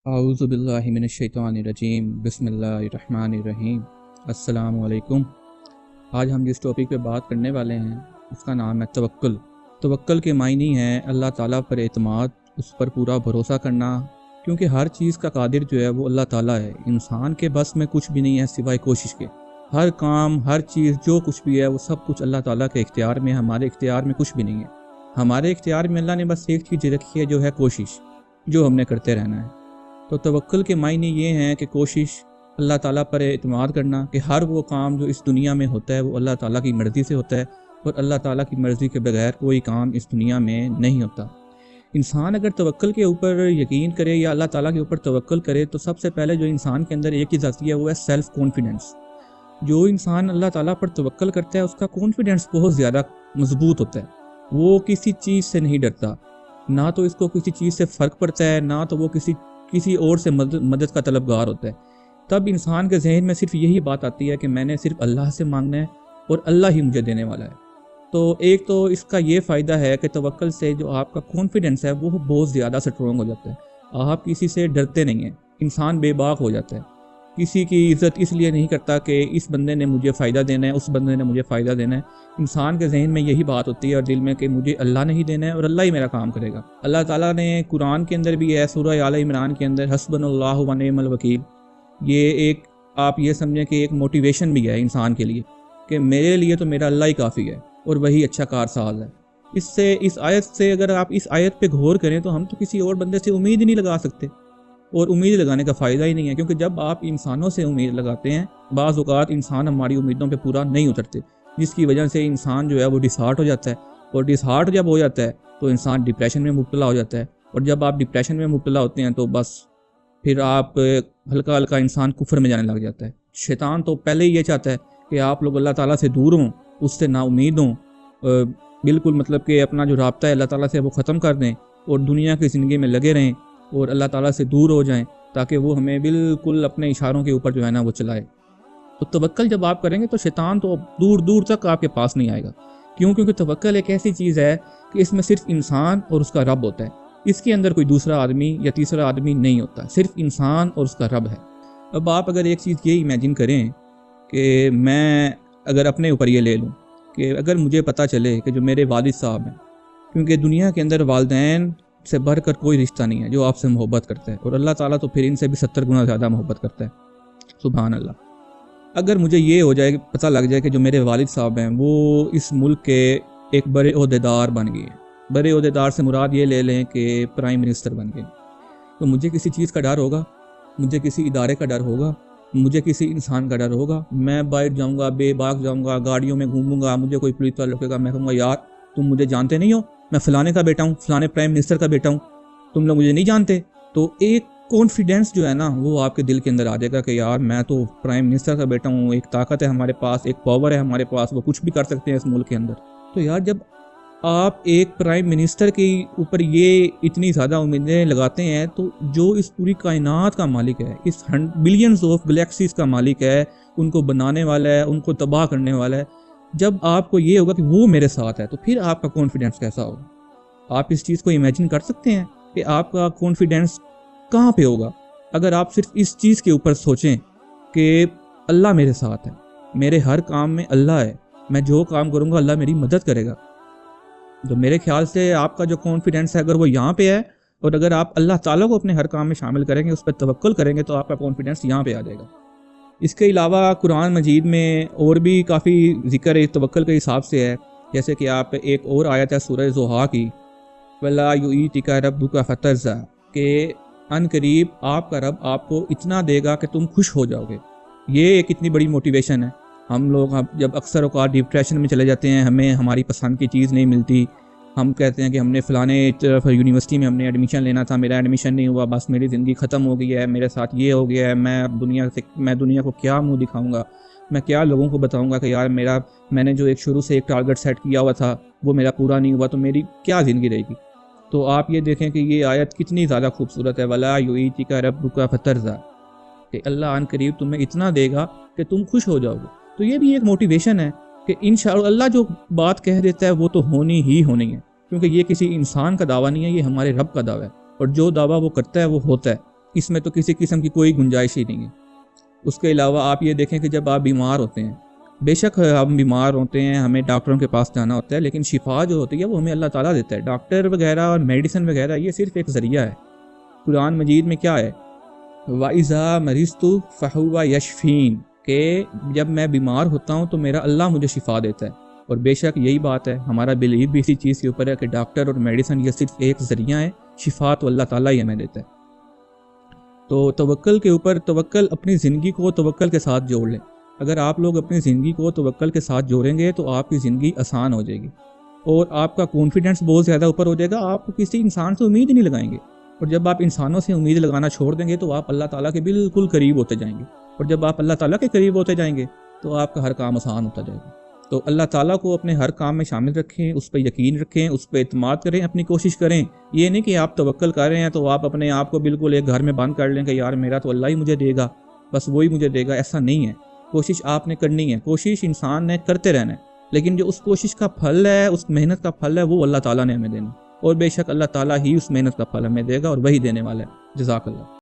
आऊज़ु बिल्लाहि मिनश्शैतानिर्रजीम बिस्मिल्लाहिर्रहमानिर्रहीम। अस्सलाम वालेकुम। आज हम जिस टॉपिक पे बात करने वाले हैं उसका नाम है तवक्कुल। तवक्कुल के मायने हैं अल्लाह ताला पर एतमाद, उस पर पूरा भरोसा करना, क्योंकि हर चीज़ का कादिर जो है वो अल्लाह ताला है। इंसान के बस में कुछ भी नहीं है सिवाय कोशिश के। हर काम, हर चीज़ जो कुछ भी है वो सब कुछ अल्लाह ताला के इख्तियार में, हमारे इख्तियार में कुछ भी नहीं है। हमारे इख्तियार में अल्लाह ने बस एक चीज़ रखी है, जो है कोशिश, जो हमने करते रहना है। तो तवक्कुल के मायने ये हैं कि कोशिश, अल्लाह ताला पर एतमाद करना कि हर वो काम जो इस दुनिया में होता है वो अल्लाह ताला की मर्ज़ी से होता है, और अल्लाह ताला की मर्ज़ी के बगैर कोई काम इस दुनिया में नहीं होता। इंसान अगर तवक्कुल के ऊपर यकीन करे या अल्लाह ताला के ऊपर तवक्कुल करे तो सबसे पहले जो इंसान के अंदर एक चीज़ आती है वो है सेल्फ़ कॉन्फिडेंस। जो इंसान अल्लाह ताला पर तवक्कुल करता है उसका कॉन्फिडेंस बहुत ज़्यादा मजबूत होता है। वो किसी चीज़ से नहीं डरता, ना तो इसको किसी चीज़ से फ़र्क पड़ता है, ना तो वो किसी और से मदद का तलबगार होता है। तब इंसान के जहन में सिर्फ यही बात आती है कि मैंने सिर्फ अल्लाह से मांगना है और अल्लाह ही मुझे देने वाला है। तो एक तो इसका ये फ़ायदा है कि तवक्कुल से जो आपका कॉन्फिडेंस है वो बहुत ज़्यादा स्ट्रॉन्ग हो जाता है। आप किसी से डरते नहीं हैं, इंसान बेबाक हो जाता है। किसी की इज़्ज़त इसलिए नहीं करता कि इस बंदे ने मुझे फ़ायदा देना है, उस बंदे ने मुझे फ़ायदा देना है। इंसान के जहन में यही बात होती है और दिल में कि मुझे अल्लाह ने ही देना है और अल्लाह ही मेरा काम करेगा। अल्लाह ताला ने कुरान के अंदर भी है, सूरह आल इमरान के अंदर, हस्बुनल्लाहु व निअमल वकील। ये एक, आप ये समझें कि एक मोटिवेशन भी है इंसान के लिए कि मेरे लिए तो मेरा अल्लाह ही काफ़ी है और वही अच्छा कारसाज है। इससे, इस आयत से अगर आप इस आयत पे गौर करें तो हम तो किसी और बंदे से उम्मीद ही नहीं लगा सकते, और उम्मीद लगाने का फ़ायदा ही नहीं है, क्योंकि जब आप इंसानों से उम्मीद लगाते हैं, बाज़ औक़ात इंसान हमारी उम्मीदों पे पूरा नहीं उतरते, जिसकी वजह से इंसान जो है वो डिसहार्ट हो जाता है। और डिसहार्ट जब हो जाता है तो इंसान डिप्रेशन में मुब्तला हो जाता है, और जब आप डिप्रेशन में मुब्तला होते हैं तो बस फिर आप हल्का हल्का इंसान कुफ्र में जाने लग जाता है। शैतान तो पहले ही ये चाहता है कि आप लोग अल्लाह ताला से दूर हों, उससे नाउमीद हों, बिल्कुल मतलब कि अपना जो राब्ता है अल्लाह ताला से वो ख़त्म कर दें और दुनिया की ज़िंदगी में लगे रहें और अल्लाह ताला से दूर हो जाएं, ताकि वो हमें बिल्कुल अपने इशारों के ऊपर जो है ना वो चलाए। तो तवक्कल जब आप करेंगे तो शैतान तो दूर दूर तक आपके पास नहीं आएगा। क्यों? क्योंकि तवक्कल एक ऐसी चीज़ है कि इसमें सिर्फ इंसान और उसका रब होता है। इसके अंदर कोई दूसरा आदमी या तीसरा आदमी नहीं होता, सिर्फ इंसान और उसका रब है। अब आप अगर एक चीज़ ये इमेजिन करें कि मैं अगर अपने ऊपर ये ले लूँ कि अगर मुझे पता चले कि जो मेरे वालिद साहब हैं, क्योंकि दुनिया के अंदर वालिदैन से बढ़कर कोई रिश्ता नहीं है जो आपसे मोहब्बत करता है, और अल्लाह ताला तो फिर इनसे भी 70 गुना ज़्यादा मोहब्बत करता है। सुभान अल्लाह। अगर मुझे ये हो जाए, पता लग जाए कि जो मेरे वालिद साहब हैं वो इस मुल्क के एक बड़े ओहदेदार बन गए हैं, बड़े ओहदेदार से मुराद ये ले लें कि प्राइम मिनिस्टर बन गए, तो मुझे किसी चीज़ का डर होगा, मुझे किसी इदारे का डर होगा, मुझे किसी इंसान का डर होगा। मैं बाइट जाऊँगा, बेबाक जाऊँगा, गाड़ियों में घूमूंगा, मुझे कोई पुलिस वाला रोकेगा, मैं कहूँगा यार तुम मुझे जानते नहीं हो, मैं फ़लाने का बेटा हूँ, फ़लाने प्राइम मिनिस्टर का बेटा हूँ, तुम लोग मुझे नहीं जानते। तो एक कॉन्फिडेंस जो है ना वो आपके दिल के अंदर आ जाएगा कि यार मैं तो प्राइम मिनिस्टर का बेटा हूँ, एक ताकत है हमारे पास, एक पावर है हमारे पास, वो कुछ भी कर सकते हैं इस मुल्क के अंदर। तो यार जब आप एक प्राइम मिनिस्टर के ऊपर ये इतनी ज़्यादा उम्मीदें लगाते हैं, तो जो इस पूरी कायनात का मालिक है, इस बिलियंस ऑफ गैलेक्सीज का मालिक है, उनको बनाने वाला है, उनको तबाह करने वाला है, जब आपको ये होगा कि वो मेरे साथ है, तो फिर आपका कॉन्फिडेंस कैसा होगा? आप इस चीज़ को इमेजिन कर सकते हैं कि आपका कॉन्फिडेंस कहाँ पे होगा अगर आप सिर्फ इस चीज़ के ऊपर सोचें कि अल्लाह मेरे साथ है, मेरे हर काम में अल्लाह है, मैं जो काम करूँगा अल्लाह मेरी मदद करेगा। तो मेरे ख्याल से आपका जो कॉन्फिडेंस है अगर वो यहाँ पे है, और अगर आप अल्लाह ताला को अपने हर काम में शामिल करेंगे, उस पर तवक्कुल करेंगे, तो आपका कॉन्फिडेंस यहाँ पे आ जाएगा। इसके अलावा कुरान मजीद में और भी काफ़ी ज़िक्र तवक्कुल के हिसाब से है। जैसे कि आप एक और आयत है सूरह ज़ुहा की, वला युईतिका रब्बुका फतरज़ा, के अन करीब आपका रब आपको इतना देगा कि तुम खुश हो जाओगे। ये एक इतनी बड़ी मोटिवेशन है। हम लोग जब अक्सर औक़ात डिप्रेशन में चले जाते हैं, हमें हमारी पसंद की चीज़ नहीं मिलती, हम कहते हैं कि हमने फ़लाने तरफ यूनिवर्सिटी में हमने एडमिशन लेना था, मेरा एडमिशन नहीं हुआ, बस मेरी ज़िंदगी ख़त्म हो गई है, मेरे साथ ये हो गया है, मैं दुनिया को क्या मुँह दिखाऊँगा, मैं क्या लोगों को बताऊँगा कि यार मैंने जो एक शुरू से एक टारगेट सेट किया हुआ था वो मेरा पूरा नहीं हुआ, तो मेरी क्या ज़िंदगी रहेगी। तो आप ये देखें कि ये आयत कितनी ज़्यादा खूबसूरत है, वला युईतिका रब्बुका फतरज़ा, कि अल्लाह अन करीब तुम्हें इतना देगा कि तुम खुश हो जाओगे। तो ये भी एक मोटिवेशन है कि इंशाअल्लाह अल्लाह जो बात कह देता है वो तो होनी ही होनी है, क्योंकि ये किसी इंसान का दावा नहीं है, ये हमारे रब का दावा है, और जो दावा वो करता है वो होता है। اس میں تو کسی قسم کی کوئی گنجائش ہی نہیں ہے۔ اس کے علاوہ آپ یہ دیکھیں کہ جب آپ بیمار ہوتے ہیں، بے شک ہم بیمار ہوتے ہیں، ہمیں ڈاکٹروں کے پاس جانا ہوتا ہے، لیکن شفا جو ہوتی ہے وہ ہمیں اللہ تعالیٰ دیتا ہے۔ ڈاکٹر وغیرہ اور میڈیسن وغیرہ یہ صرف ایک ذریعہ ہے۔ قرآن مجید میں کیا ہے؟ وَإِذَا مَرِضْتُ فَهُوَ يَشْفِينِ، کہ جب میں بیمار ہوتا ہوں تو میرا اللہ مجھے شفا دیتا ہے۔ اور بے شک یہی بات ہے، ہمارا بلیو بھی اسی چیز کے اوپر ہے کہ ڈاکٹر اور میڈیسن یہ صرف ایک ذریعہ ہے، شفا تو اللہ تعالیٰ ہی ہمیں دیتا ہے۔ تو توکل کے اوپر، توکل اپنی زندگی کو توکل کے ساتھ جوڑ لیں۔ اگر آپ لوگ اپنی زندگی کو توکل کے ساتھ جوڑیں گے تو آپ کی زندگی آسان ہو جائے گی، اور آپ کا کانفیڈنس بہت زیادہ اوپر ہو جائے گا۔ آپ کسی انسان سے امید نہیں لگائیں گے، اور جب آپ انسانوں سے امید لگانا چھوڑ دیں گے تو آپ اللہ تعالیٰ کے بالکل قریب ہوتے جائیں گے، اور جب آپ اللہ تعالیٰ کے قریب ہوتے جائیں گے تو آپ کا ہر کام آسان ہوتا جائے گا۔ تو اللہ تعالیٰ کو اپنے ہر کام میں شامل رکھیں، اس پہ یقین رکھیں، اس پہ اعتماد کریں، اپنی کوشش کریں۔ یہ نہیں کہ آپ توکل کر رہے ہیں تو آپ اپنے آپ کو بالکل ایک گھر میں بند کر لیں کہ یار میرا تو اللہ ہی مجھے دے گا، بس وہی مجھے دے گا۔ ایسا نہیں ہے، کوشش آپ نے کرنی ہے، کوشش انسان نے کرتے رہنا ہے، لیکن جو اس کوشش کا پھل ہے، اس محنت کا پھل ہے، وہ اللہ تعالیٰ نے ہمیں دینا، اور بے شک اللہ تعالیٰ ہی اس محنت کا پھل ہمیں دے گا، اور وہی دینے والا ہے۔ جزاک اللہ۔